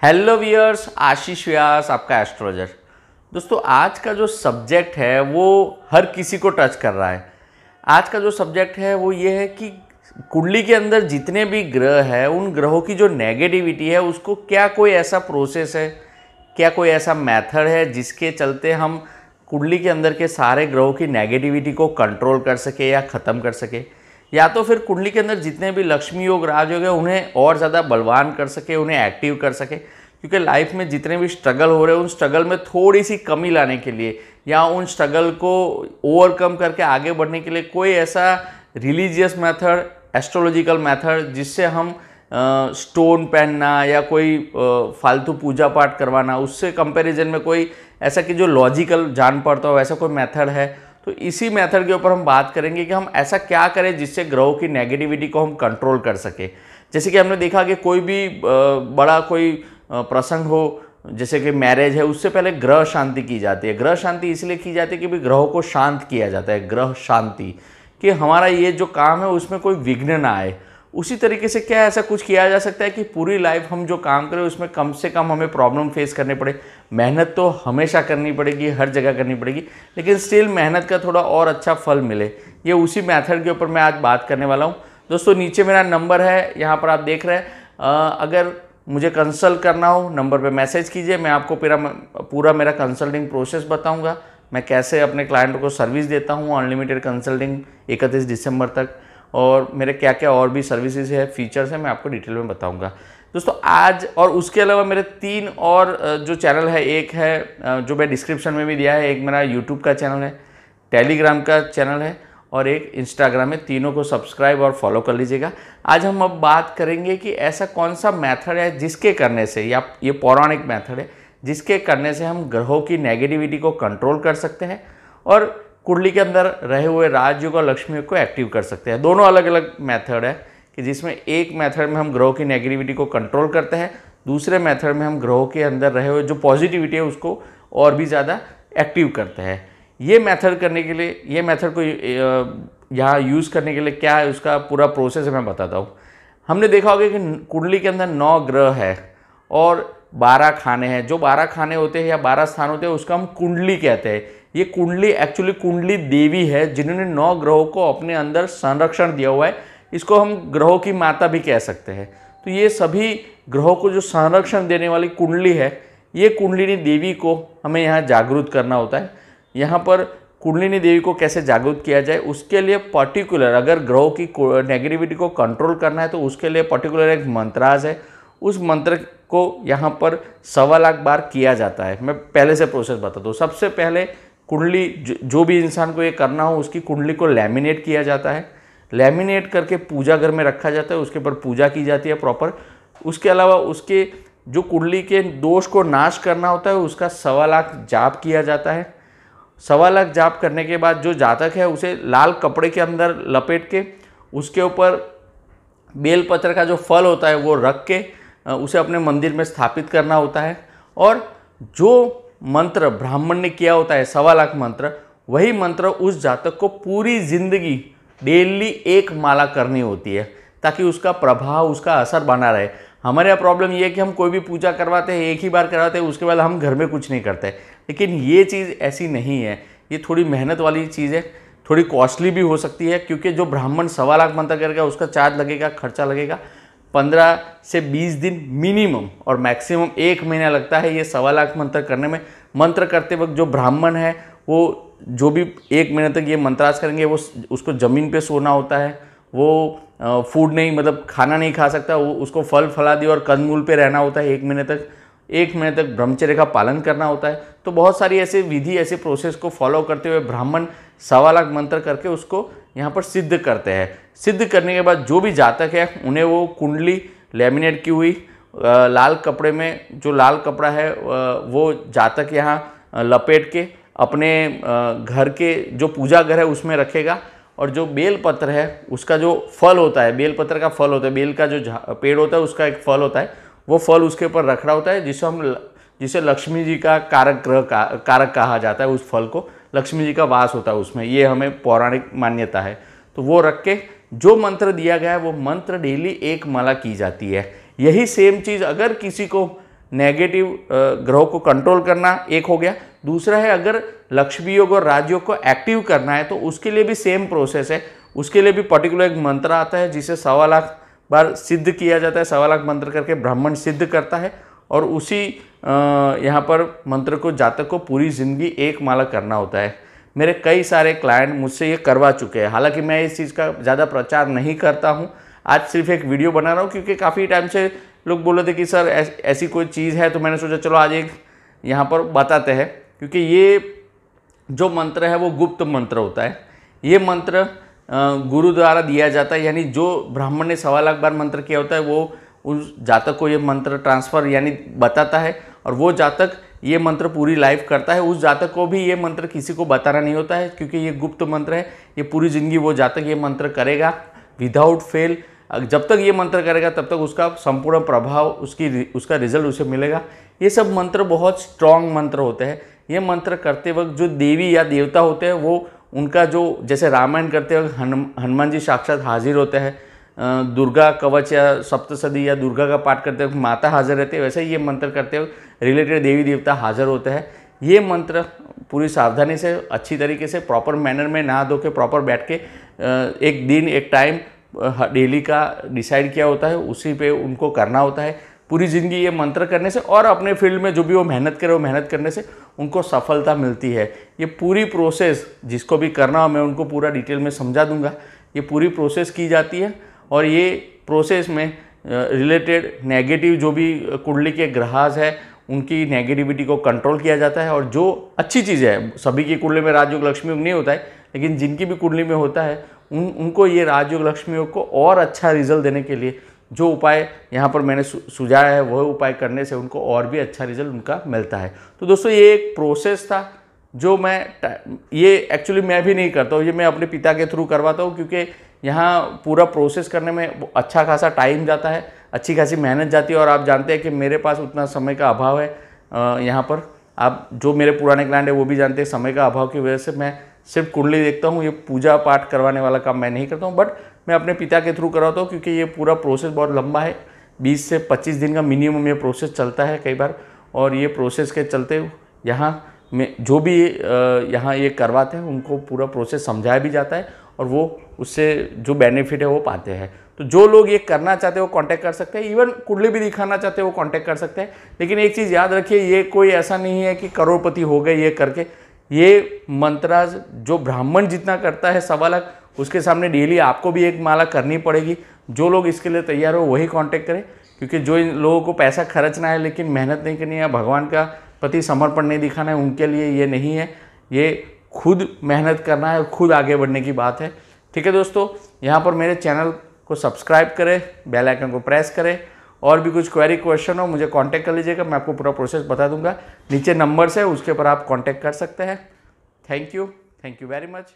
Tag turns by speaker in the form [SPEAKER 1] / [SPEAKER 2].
[SPEAKER 1] Hello viewers, आशीष व्यास आपका astrologer. दोस्तों, आज का जो सब्जेक्ट है वो हर किसी को टच कर रहा है। आज का जो सब्जेक्ट है वो ये है कि कुंडली के अंदर जितने भी ग्रह हैं उन ग्रहों की जो नेगेटिविटी है उसको क्या कोई ऐसा प्रोसेस है, क्या कोई ऐसा मेथड है जिसके चलते हम कुंडली के अंदर के सारे ग्रहों की नेगेटिविटी को कंट्रोल कर सके या ख़त्म कर सके, या तो फिर कुंडली के अंदर जितने भी लक्ष्मी योग राजयोग है उन्हें और ज़्यादा बलवान कर सके, उन्हें एक्टिव कर सके। क्योंकि लाइफ में जितने भी स्ट्रगल हो रहे हैं उन स्ट्रगल में थोड़ी सी कमी लाने के लिए या उन स्ट्रगल को ओवरकम करके आगे बढ़ने के लिए कोई ऐसा रिलीजियस मेथड, एस्ट्रोलॉजिकल मेथड जिससे हम स्टोन पहनना या कोई फालतू पूजा पाठ करवाना, उससे कंपैरिजन में कोई ऐसा कि जो लॉजिकल जान पड़ता हो वैसा कोई मेथड है। तो इसी मेथड के ऊपर हम बात करेंगे कि हम ऐसा क्या करें जिससे ग्रहों की नेगेटिविटी को हम कंट्रोल कर सके। जैसे कि हमने देखा कि कोई भी बड़ा कोई प्रसंग हो, जैसे कि मैरिज है, उससे पहले ग्रह शांति की जाती है। ग्रह शांति इसलिए की जाती है कि भी ग्रहों को शांत किया जाता है, ग्रह शांति, कि हमारा ये जो काम है उसमें कोई विघ्न ना आए। उसी तरीके से क्या ऐसा कुछ किया जा सकता है कि पूरी लाइफ हम जो काम करें उसमें कम से कम हमें प्रॉब्लम फेस करने पड़े। मेहनत तो हमेशा करनी पड़ेगी, हर जगह करनी पड़ेगी, लेकिन स्टिल मेहनत का थोड़ा और अच्छा फल मिले। ये उसी मेथड के ऊपर मैं आज बात करने वाला हूँ। दोस्तों, नीचे मेरा नंबर है, यहाँ पर आप देख रहे हैं। अगर मुझे कंसल्ट करना हो नंबर पे मैसेज कीजिए, मैं आपको पूरा मेरा कंसल्टिंग प्रोसेस बताऊंगा। मैं कैसे अपने क्लाइंट को सर्विस देता हूँ, अनलिमिटेड कंसल्टिंग 31 दिसंबर तक, और मेरे क्या क्या और भी सर्विसेज है, फीचर्स हैं, मैं आपको डिटेल में बताऊंगा। दोस्तों, आज और उसके अलावा मेरे 3 और जो चैनल है, एक है जो मैं डिस्क्रिप्शन में भी दिया है, एक मेरा यूट्यूब का चैनल है, टेलीग्राम का चैनल है और एक इंस्टाग्राम है। तीनों को सब्सक्राइब और फॉलो कर लीजिएगा। आज हम अब बात करेंगे कि ऐसा कौन सा मेथड है जिसके करने से, या ये पौराणिक मेथड है जिसके करने से हम ग्रहों की नेगेटिविटी को कंट्रोल कर सकते हैं और कुंडली के अंदर रहे हुए राजयोग और लक्ष्मी योग को एक्टिव कर सकते हैं। दोनों अलग अलग मेथड है कि जिसमें एक मेथड में हम ग्रहों की नेगेटिविटी को कंट्रोल करते हैं, दूसरे मेथड में हम ग्रहों के अंदर रहे हुए जो पॉजिटिविटी है उसको और भी ज़्यादा एक्टिव करते हैं। ये मेथड करने के लिए, ये मेथड को यहाँ यूज़ करने के लिए क्या है उसका पूरा प्रोसेस मैं बताता हूँ। हमने देखा होगा कि कुंडली के अंदर 9 ग्रह है और 12 खाने हैं। जो 12 खाने होते हैं या 12 स्थान होते हैं उसका हम कुंडली कहते हैं। ये कुंडली एक्चुअली कुंडली देवी है जिन्होंने 9 ग्रहों को अपने अंदर संरक्षण दिया हुआ है। इसको हम ग्रहों की माता भी कह सकते हैं। तो ये सभी ग्रहों को जो संरक्षण देने वाली कुंडली है, ये कुंडलिनी देवी को हमें यहाँ जागरूक करना होता है। यहाँ पर कुंडलिनी देवी को कैसे जागरूक किया जाए उसके लिए पर्टिकुलर, अगर ग्रहों की नेगेटिविटी को कंट्रोल करना है तो उसके लिए पर्टिकुलर एक मंत्राज है। उस मंत्र को यहाँ पर 1.25 लाख बार किया जाता है। मैं पहले से प्रोसेस बताता हूँ। सबसे पहले कुंडली, जो भी इंसान को ये करना हो उसकी कुंडली को लैमिनेट किया जाता है। लैमिनेट करके पूजा घर में रखा जाता है, उसके ऊपर पूजा की जाती है प्रॉपर। उसके अलावा उसके जो कुंडली के दोष को नाश करना होता है उसका 1.25 लाख जाप किया जाता है। 1.25 लाख जाप करने के बाद जो जातक है उसे लाल कपड़े के अंदर लपेट के उसके ऊपर बेलपत्र का जो फल होता है वो रख के उसे अपने मंदिर में स्थापित करना होता है। और जो मंत्र ब्राह्मण ने किया होता है 1.25 लाख मंत्र, वही मंत्र उस जातक को पूरी जिंदगी डेली 1 माला करनी होती है ताकि उसका प्रभाव, उसका असर बना रहे। हमारे यहाँ प्रॉब्लम ये है कि हम कोई भी पूजा करवाते हैं, एक ही बार करवाते हैं, उसके बाद हम घर में कुछ नहीं करते। लेकिन ये चीज़ ऐसी नहीं है, ये थोड़ी मेहनत वाली चीज़ है, थोड़ी कॉस्टली भी हो सकती है। क्योंकि जो ब्राह्मण 1.25 लाख मंत्र करेगा उसका चार्ज लगेगा, खर्चा लगेगा 15 से 20 दिन मिनिमम, और मैक्सिमम 1 महीना लगता है ये 1.25 लाख मंत्र करने में। मंत्र करते वक्त जो ब्राह्मण है वो जो भी 1 महीने तक ये मंत्रास करेंगे वो उसको ज़मीन पे सोना होता है, वो फूड नहीं, मतलब खाना नहीं खा सकता, वो उसको फल फलादी और कंदमूल पे रहना होता है 1 महीने तक। 1 महीने तक ब्रह्मचर्य का पालन करना होता है। तो बहुत सारी ऐसे विधि, ऐसे प्रोसेस को फॉलो करते हुए ब्राह्मण 1.25 लाख मंत्र करके उसको यहाँ पर सिद्ध करते हैं। सिद्ध करने के बाद जो भी जातक है उन्हें वो कुंडली लैमिनेट की हुई लाल कपड़े में, जो लाल कपड़ा है वो जातक यहाँ लपेट के अपने घर के जो पूजा घर है उसमें रखेगा। और जो बेल पत्र है उसका जो फल होता है, बेल पत्र का फल होता है, बेल का जो पेड़ होता है उसका एक फल होता है, वो फल उसके ऊपर रख रहा होता है, जिसे लक्ष्मी जी का कारक कहा जाता है। उस फल को लक्ष्मी जी का वास होता है उसमें, ये हमें पौराणिक मान्यता है। तो वो रख के जो मंत्र दिया गया है वो मंत्र डेली 1 माला की जाती है। यही सेम चीज़ अगर किसी को नेगेटिव ग्रहों को कंट्रोल करना एक हो गया। दूसरा है अगर लक्ष्मी योग और राजयोग को एक्टिव करना है तो उसके लिए भी सेम प्रोसेस है। उसके लिए भी पर्टिकुलर एक मंत्र आता है जिसे 1.25 लाख बार सिद्ध किया जाता है। 1.25 लाख मंत्र करके ब्राह्मण सिद्ध करता है और उसी यहाँ पर मंत्र को जातक को पूरी ज़िंदगी एक माला करना होता है। मेरे कई सारे क्लाइंट मुझसे ये करवा चुके हैं। हालांकि मैं इस चीज़ का ज़्यादा प्रचार नहीं करता हूँ, आज सिर्फ एक वीडियो बना रहा हूँ क्योंकि काफ़ी टाइम से लोग बोल रहे थे कि सर ऐसी कोई चीज़ है, तो मैंने सोचा चलो आज एक यहाँ पर बताते हैं। क्योंकि ये जो मंत्र है वो गुप्त मंत्र होता है। ये मंत्र गुरु द्वारा दिया जाता है, यानी जो ब्राह्मण ने 1.25 लाख बार मंत्र किया होता है वो उस जातक को ये मंत्र ट्रांसफ़र यानी बताता है और वो जातक ये मंत्र पूरी लाइफ करता है। उस जातक को भी ये मंत्र किसी को बताना नहीं होता है क्योंकि ये गुप्त मंत्र है। ये पूरी ज़िंदगी वो जातक ये मंत्र करेगा विदाउट फेल। जब तक ये मंत्र करेगा तब तक उसका संपूर्ण प्रभाव उसका रिजल्ट उसे मिलेगा। ये सब मंत्र बहुत स्ट्रॉन्ग मंत्र होते हैं। ये मंत्र करते वक्त जो देवी या देवता होते हैं वो उनका जो जैसे रामायण करते वक्त हनुमान जी साक्षात हाजिर होते हैं, दुर्गा कवच या सप्तशती या दुर्गा का पाठ करते वक्त माता हाजिर रहती है, वैसे ही ये मंत्र करते वक्त रिलेटेड देवी देवता हाजिर होते हैं। ये मंत्र पूरी सावधानी से अच्छी तरीके से प्रॉपर मैनर में नहा धो के प्रॉपर बैठ के एक दिन एक टाइम डेली का डिसाइड किया होता है, उसी पे उनको करना होता है। पूरी ज़िंदगी ये मंत्र करने से और अपने फील्ड में जो भी वो मेहनत करे वो मेहनत करने से उनको सफलता मिलती है। ये पूरी प्रोसेस जिसको भी करना हो मैं उनको पूरा डिटेल में समझा दूंगा। ये पूरी प्रोसेस की जाती है और ये प्रोसेस में रिलेटेड नेगेटिव जो भी कुंडली के ग्रहास है उनकी नेगेटिविटी को कंट्रोल किया जाता है। और जो अच्छी चीज़ है, सभी की कुंडली में राजयोग लक्ष्मी योग नहीं होता है, लेकिन जिनकी भी कुंडली में होता है उनको ये राजयोग लक्ष्मी योग को और अच्छा रिजल्ट देने के लिए जो उपाय यहाँ पर मैंने सुझाया है वह उपाय करने से उनको और भी अच्छा रिजल्ट उनका मिलता है। तो दोस्तों ये एक प्रोसेस था जो ये एक्चुअली मैं भी नहीं करता हूँ, ये मैं अपने पिता के थ्रू करवाता हूँ क्योंकि यहाँ पूरा प्रोसेस करने में अच्छा खासा टाइम जाता है, अच्छी खासी मेहनत जाती है। और आप जानते हैं कि मेरे पास उतना समय का अभाव है। यहाँ पर आप जो मेरे पुराने क्लाइंट है वो भी जानते हैं समय का अभाव की वजह से मैं सिर्फ कुंडली देखता हूँ, ये पूजा पाठ करवाने वाला काम मैं नहीं करता हूँ। बट मैं अपने पिता के थ्रू करवाता हूँ क्योंकि ये पूरा प्रोसेस बहुत लंबा है, 20 से 25 दिन का मिनिमम ये प्रोसेस चलता है कई बार। और ये प्रोसेस के चलते यहाँ में जो भी यहाँ ये करवाते हैं उनको पूरा प्रोसेस समझाया भी जाता है और वो उससे जो बेनिफिट है वो पाते हैं। तो जो लोग ये करना चाहते हैं वो कांटेक्ट कर सकते हैं, इवन कुंडली भी दिखाना चाहते हैं वो कांटेक्ट कर सकते हैं। लेकिन एक चीज़ याद रखिए, ये कोई ऐसा नहीं है कि करोड़पति हो गए ये करके। ये मंत्राज जो ब्राह्मण जितना करता है 1.25 लाख, उसके सामने डेली आपको भी एक माला करनी पड़ेगी। जो लोग इसके लिए तैयार हो वही कांटेक्ट करें, क्योंकि जो इन लोगों को पैसा खर्चना है लेकिन मेहनत नहीं करनी है, भगवान का प्रति समर्पण नहीं दिखाना है, उनके लिए ये नहीं है। ये खुद मेहनत करना है, खुद आगे बढ़ने की बात है। ठीक है दोस्तों, यहाँ पर मेरे चैनल को सब्सक्राइब करें, बेल आइकन को प्रेस करें। और भी कुछ क्वेरी क्वेश्चन हो मुझे कांटेक्ट कर लीजिएगा, मैं आपको पूरा प्रोसेस बता दूंगा। नीचे नंबर्स है उसके ऊपर आप कांटेक्ट कर सकते हैं। Thank you very much.